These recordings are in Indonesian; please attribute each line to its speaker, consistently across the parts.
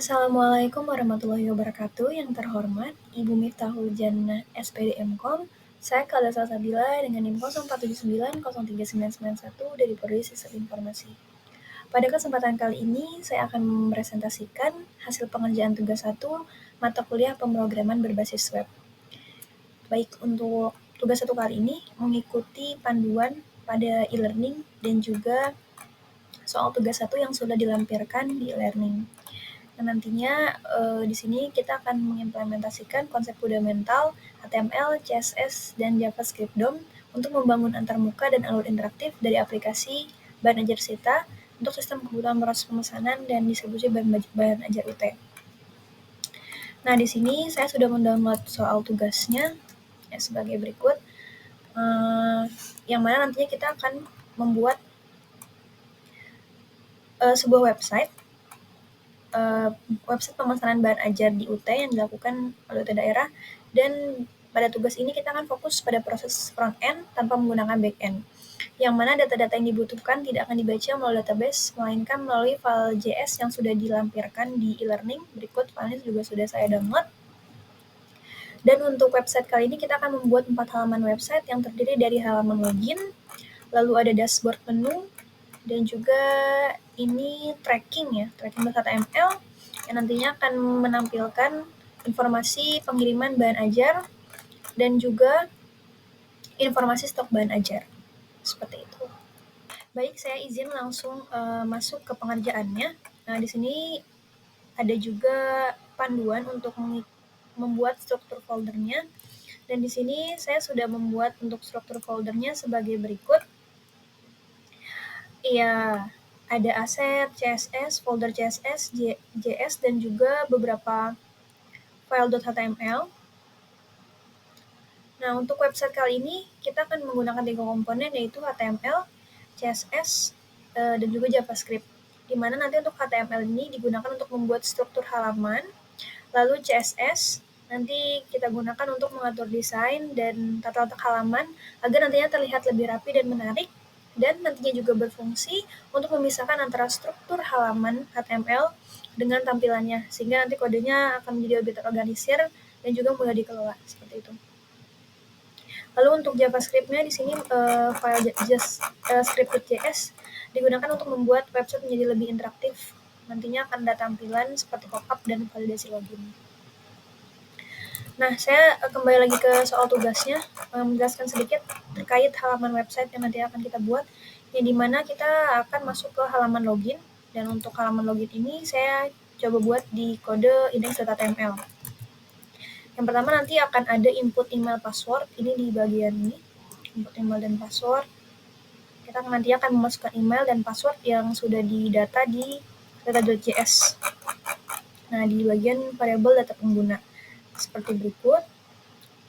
Speaker 1: Assalamualaikum warahmatullahi wabarakatuh. Yang terhormat Ibu Miftahul Jannah SPD MKOM, saya Khalda Salsabila dengan NIM 0479039991 dari Prodi Sistem Informasi. Pada kesempatan kali ini, saya akan mempresentasikan hasil pengerjaan tugas 1 mata kuliah pemrograman berbasis web. Baik, untuk tugas 1 kali ini mengikuti panduan pada e-learning dan juga soal tugas 1 yang sudah dilampirkan di e-learning. Nah, nantinya di sini kita akan mengimplementasikan konsep fundamental HTML, CSS, dan JavaScript DOM untuk membangun antarmuka dan alur interaktif dari aplikasi Bahan Ajar Sita untuk sistem kebutuhan proses pemesanan dan distribusi Bahan Ajar UT. Nah, di sini saya sudah mendownload soal tugasnya ya, sebagai berikut, yang mana nantinya kita akan membuat sebuah website pemesanan bahan ajar di UT yang dilakukan oleh UT daerah, dan pada tugas ini kita akan fokus pada proses front end tanpa menggunakan back end, yang mana data-data yang dibutuhkan tidak akan dibaca melalui database, melainkan melalui file JS yang sudah dilampirkan di e-learning. Berikut filenya juga sudah saya download. Dan untuk website kali ini kita akan membuat 4 halaman website yang terdiri dari halaman login, lalu ada dashboard menu, dan juga ini tracking .html yang nantinya akan menampilkan informasi pengiriman bahan ajar dan juga informasi stok bahan ajar. Seperti itu. Baik, saya izin langsung masuk ke pengerjaannya. Nah, di sini ada juga panduan untuk membuat struktur foldernya. Dan di sini saya sudah membuat untuk struktur foldernya sebagai berikut. Iya, ada aset, CSS, folder CSS, JS, dan juga beberapa file .html. Nah, untuk website kali ini, kita akan menggunakan 3 komponen, yaitu HTML, CSS, dan juga JavaScript. Di mana nanti untuk HTML ini digunakan untuk membuat struktur halaman, lalu CSS nanti kita gunakan untuk mengatur desain dan tata letak halaman agar nantinya terlihat lebih rapi dan menarik, dan nantinya juga berfungsi untuk memisahkan antara struktur halaman HTML dengan tampilannya, sehingga nanti kodenya akan menjadi lebih terorganisir dan juga mudah dikelola, seperti itu. Lalu untuk JavaScript-nya di sini file script.js digunakan untuk membuat website menjadi lebih interaktif. Nantinya akan ada tampilan seperti pop-up dan validasi login. Nah, saya kembali lagi ke soal tugasnya, menjelaskan sedikit terkait halaman website yang nanti akan kita buat, yang dimana kita akan masuk ke halaman login, dan untuk halaman login ini saya coba buat di kode index.html. Yang pertama nanti akan ada input email password, ini di bagian ini, input email dan password. Kita nanti akan memasukkan email dan password yang sudah didata di data.js. Nah, di bagian variabel data pengguna. Seperti berikut.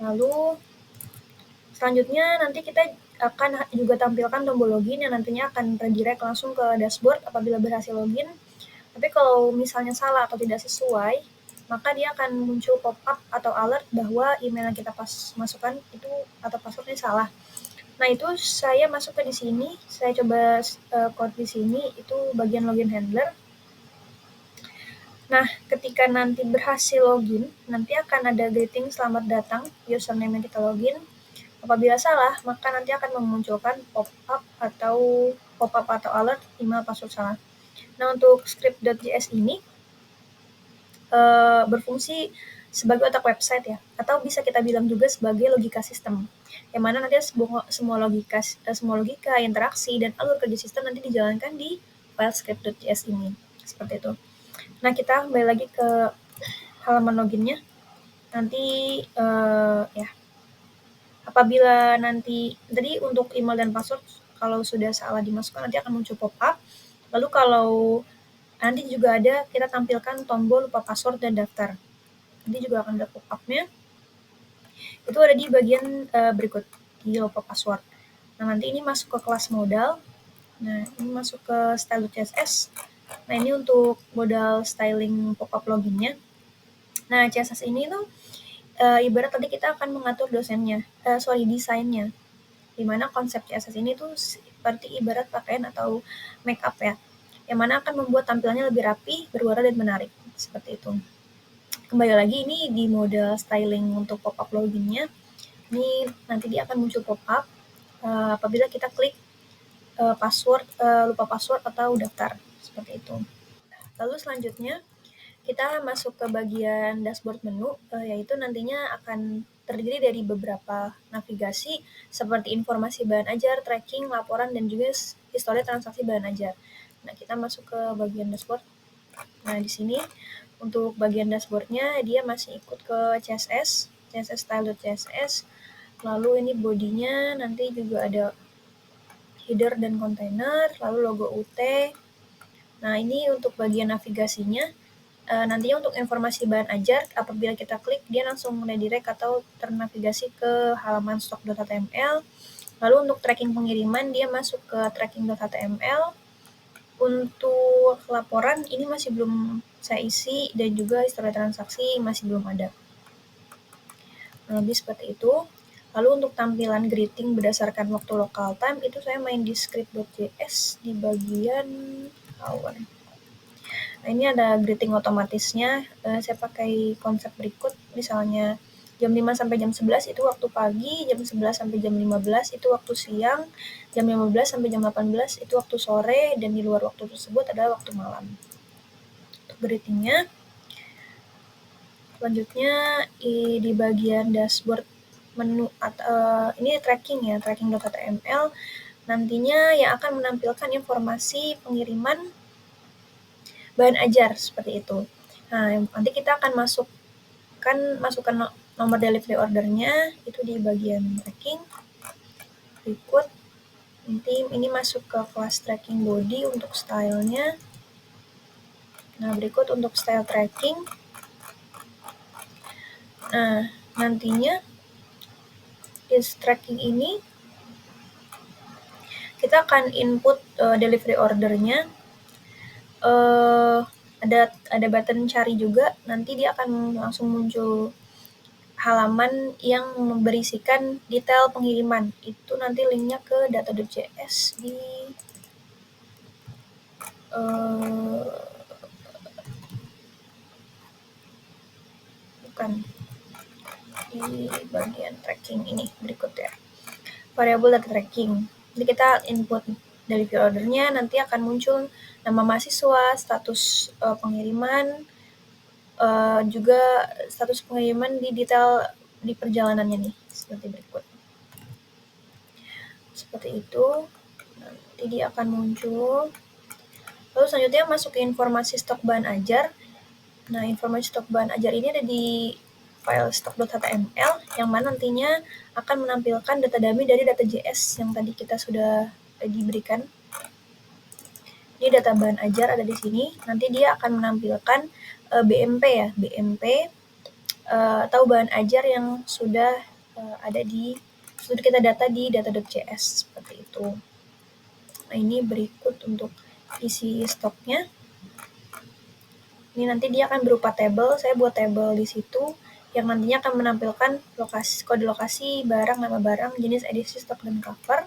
Speaker 1: Lalu selanjutnya nanti kita akan juga tampilkan tombol login yang nantinya akan redirect langsung ke dashboard apabila berhasil login. Tapi kalau misalnya salah atau tidak sesuai, maka dia akan muncul pop-up atau alert bahwa email yang kita masukkan itu atau passwordnya salah. Nah, itu saya masuk ke di sini, saya coba code di sini, itu bagian login handler. Nah, ketika nanti berhasil login, nanti akan ada greeting selamat datang, username yang kita login. Apabila salah, maka nanti akan memunculkan pop-up atau alert email password salah. Nah, untuk script.js ini berfungsi sebagai otak website ya, atau bisa kita bilang juga sebagai logika sistem, yang mana nanti semua logika, interaksi, dan alur kerja sistem nanti dijalankan di file script.js ini, seperti itu. Nah, kita kembali lagi ke halaman loginnya. Nanti ya, apabila nanti tadi untuk email dan password kalau sudah salah dimasukkan nanti akan muncul pop-up. Lalu kalau nanti juga ada kita tampilkan tombol lupa password dan daftar. Nanti juga akan ada pop-up-nya. Itu ada di bagian berikut, di lupa password. Nah, nanti ini masuk ke kelas modal. Nah, ini masuk ke style.css. Nah, ini untuk modal styling pop-up loginnya. Nah, CSS ini tuh ibarat tadi kita akan mengatur desainnya. Dimana konsep CSS ini tuh seperti ibarat pakaian atau make up ya, yang mana akan membuat tampilannya lebih rapi, berwarna, dan menarik. seperti itu. Kembali lagi ini di mode styling untuk pop-up loginnya. Ini nanti dia akan muncul pop-up apabila kita klik lupa password atau daftar, seperti itu. Lalu selanjutnya kita masuk ke bagian dashboard menu, yaitu nantinya akan terdiri dari beberapa navigasi seperti informasi bahan ajar, tracking, laporan, dan juga histori transaksi bahan ajar. Nah, kita masuk ke bagian dashboard. Nah, di sini untuk bagian dashboardnya dia masih ikut ke CSS style.css. Lalu ini bodinya nanti juga ada header dan kontainer, lalu logo UT. Nah, ini untuk bagian navigasinya. Nantinya untuk informasi bahan ajar, apabila kita klik, dia langsung redirect atau ternavigasi ke halaman stock.html. Lalu untuk tracking pengiriman, dia masuk ke tracking.html. Untuk laporan, ini masih belum saya isi, dan juga histori transaksi masih belum ada. Lebih seperti itu. Lalu untuk tampilan greeting berdasarkan waktu local time, itu saya main di script.js di bagian hour. Nah, ini ada greeting otomatisnya. Saya pakai konsep berikut, misalnya jam 5 sampai jam 11 itu waktu pagi, jam 11 sampai jam 15 itu waktu siang, jam 15 sampai jam 18 itu waktu sore, dan di luar waktu tersebut adalah waktu malam. Untuk greetingnya, selanjutnya di bagian dashboard menu ini tracking ya, tracking.html, nantinya yang akan menampilkan informasi pengiriman bahan ajar seperti itu. Nah, nanti kita akan masukkan nomor delivery ordernya itu di bagian tracking. Berikut nanti ini masuk ke kelas tracking body untuk stylenya. Nah, berikut untuk style tracking. Nah, nantinya di tracking ini kita akan input delivery ordernya. Ada button cari juga, nanti dia akan langsung muncul halaman yang berisikan detail pengiriman. Itu nanti linknya ke data.js di di bagian tracking ini berikut ya. Variabel data tracking. Jadi kita input delivery ordernya, nanti akan muncul nama mahasiswa, status pengiriman, juga status pengiriman di detail di perjalanannya nih, seperti berikut. Seperti itu, nanti dia akan muncul. Lalu selanjutnya masuk ke informasi stok bahan ajar. Nah, informasi stok bahan ajar ini ada di file stock.html, yang mana nantinya akan menampilkan data dummy dari data.js yang tadi kita sudah diberikan. Ini data bahan ajar ada di sini. Nanti dia akan menampilkan BMP ya, BMP atau bahan ajar yang sudah sudah kita data di data.js seperti itu. Nah, ini berikut untuk isi stoknya. Ini nanti dia akan berupa tabel. Saya buat tabel di situ yang nantinya akan menampilkan kode lokasi barang, nama barang, jenis, edisi, stok, dan cover.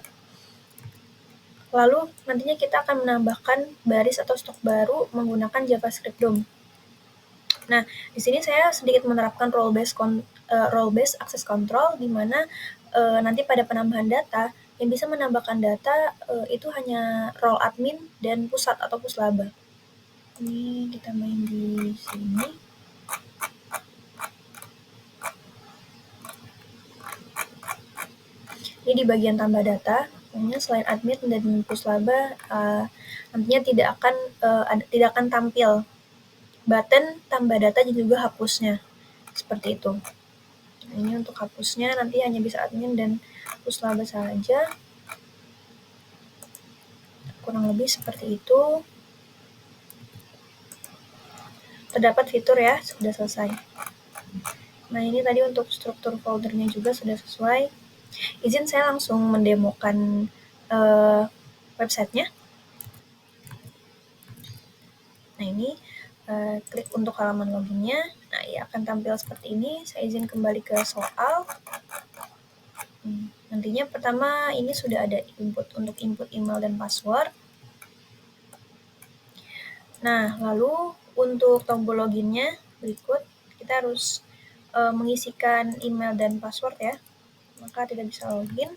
Speaker 1: Lalu nantinya kita akan menambahkan baris atau stok baru menggunakan JavaScript DOM. Nah, di sini saya sedikit menerapkan role-based access control, di mana nanti pada penambahan data, yang bisa menambahkan data itu hanya role admin dan pusat atau puslaba. Ini kita main di sini. Ini di bagian tambah data, selain admin dan puslaba, nantinya tidak akan tampil button tambah data dan juga hapusnya, seperti itu. Ini untuk hapusnya nanti hanya bisa admin dan puslaba saja. Kurang lebih seperti itu. Terdapat fitur ya, sudah selesai. Nah, ini tadi untuk struktur foldernya juga sudah sesuai. Izin saya langsung mendemokan websitenya. Nah, ini klik untuk halaman loginnya. Nah, ia akan tampil seperti ini. Saya izin kembali ke soal. Nantinya pertama ini sudah ada untuk input email dan password. Nah, lalu Untuk tombol loginnya berikut, kita harus mengisikan email dan password ya, maka tidak bisa login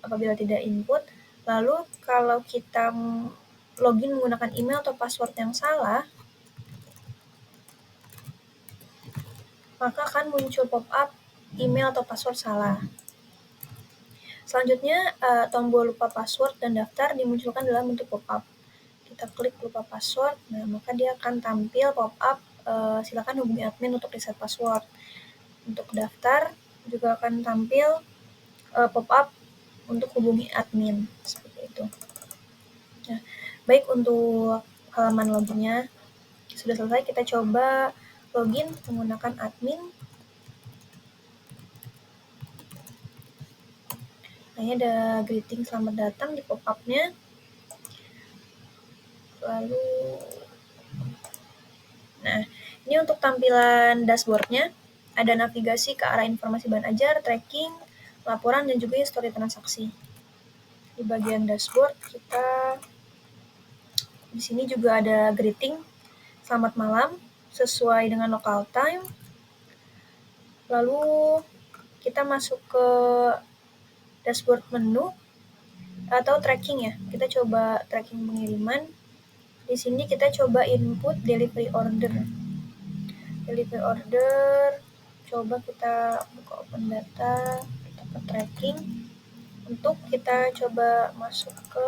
Speaker 1: apabila tidak input. Lalu kalau kita login menggunakan email atau password yang salah, maka akan muncul pop-up email atau password salah. Selanjutnya, tombol lupa password dan daftar dimunculkan dalam bentuk pop-up. Kita klik lupa password, nah maka dia akan tampil pop-up, silakan hubungi admin untuk reset password. Untuk daftar juga akan tampil pop-up untuk hubungi admin, seperti itu. Nah, baik untuk halaman loginnya sudah selesai, kita coba login menggunakan admin. Nah, ini ada greeting selamat datang di pop-up-nya. Lalu, nah ini untuk tampilan dashboard-nya, ada navigasi ke arah informasi bahan ajar, tracking, laporan, dan juga histori transaksi. Di bagian dashboard kita di sini juga ada greeting selamat malam sesuai dengan local time. Lalu kita masuk ke dashboard menu atau tracking ya. Kita coba tracking pengiriman. Di sini kita coba input delivery order. Delivery order, coba kita buka open data, kita ke tracking. Untuk kita coba masuk ke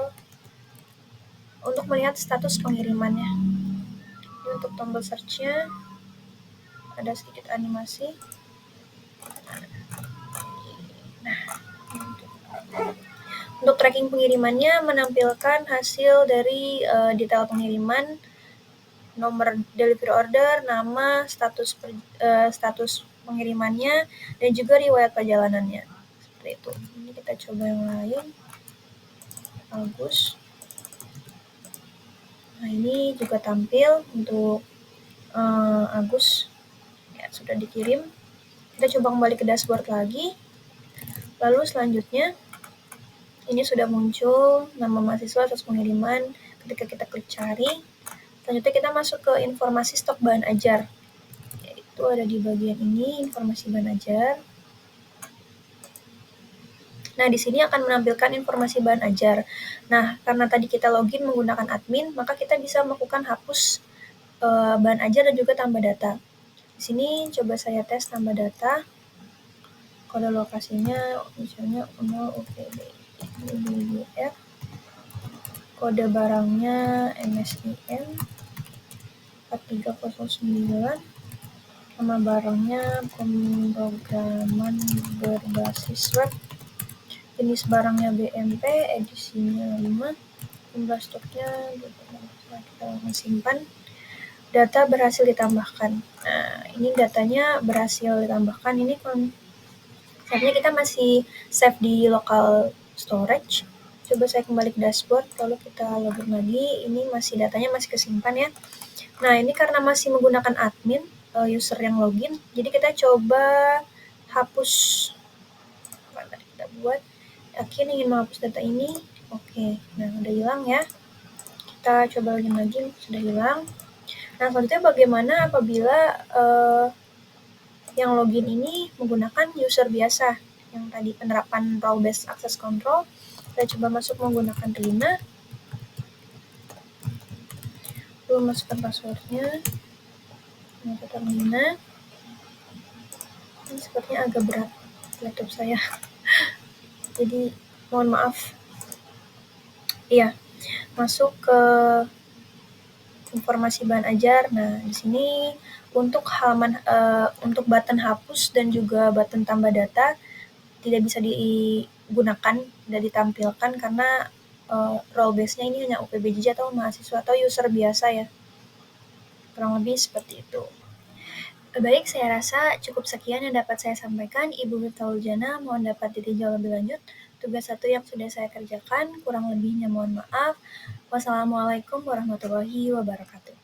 Speaker 1: untuk melihat status pengirimannya. Ini untuk tombol search-nya ada sedikit animasi. Nah, untuk tracking pengirimannya menampilkan hasil dari detail pengiriman, nomor delivery order, nama, status pengirimannya, dan juga riwayat perjalanannya. Seperti itu. Ini kita coba yang lain. Bagus. Nah, ini juga tampil untuk Agus. Ya, sudah dikirim. Kita coba kembali ke dashboard lagi. Lalu selanjutnya, ini sudah muncul nama mahasiswa atas pengiriman. Ketika kita klik cari, selanjutnya kita masuk ke informasi stok bahan ajar. Yaitu ada di bagian ini, informasi bahan ajar. Nah, di sini akan menampilkan informasi bahan ajar. Nah, karena tadi kita login menggunakan admin, maka kita bisa melakukan hapus bahan ajar dan juga tambah data. Di sini coba saya tes tambah data. Kode lokasinya misalnya 0 UPB UBF. Kode barangnya MSIN 4309. Nama barangnya pemrograman berbasis web. Jenis barangnya BMP, edisinya 5. Jumlah stoknya kita simpan. Data berhasil ditambahkan. Nah, ini datanya berhasil ditambahkan. Ini sebenarnya kita masih save di local storage. Coba saya kembali ke dashboard, lalu kita login lagi. Ini masih datanya masih kesimpan ya. Nah, ini karena masih menggunakan admin, user yang login, jadi kita coba hapus. Apa tadi kita buat? Yakin ingin menghapus data ini? Oke, nah udah hilang ya. Kita coba login lagi, sudah hilang. Nah, selanjutnya bagaimana apabila yang login ini menggunakan user biasa, yang tadi penerapan role based access control. Kita coba masuk menggunakan Rina. Lalu masukkan passwordnya. Masukkan Rina. Ini sepertinya agak berat laptop saya. Jadi mohon maaf. Iya, masuk ke informasi bahan ajar. Nah, di sini untuk halaman untuk button hapus dan juga button tambah data tidak bisa digunakan, tidak ditampilkan karena role base-nya ini hanya UPBJJ atau mahasiswa atau user biasa ya. Kurang lebih seperti itu. Baik, saya rasa cukup sekian yang dapat saya sampaikan. Ibu Miftahul-Jannah, mohon dapat ditinjau lebih lanjut. Tugas 1 yang sudah saya kerjakan, kurang lebihnya mohon maaf. Wassalamualaikum warahmatullahi wabarakatuh.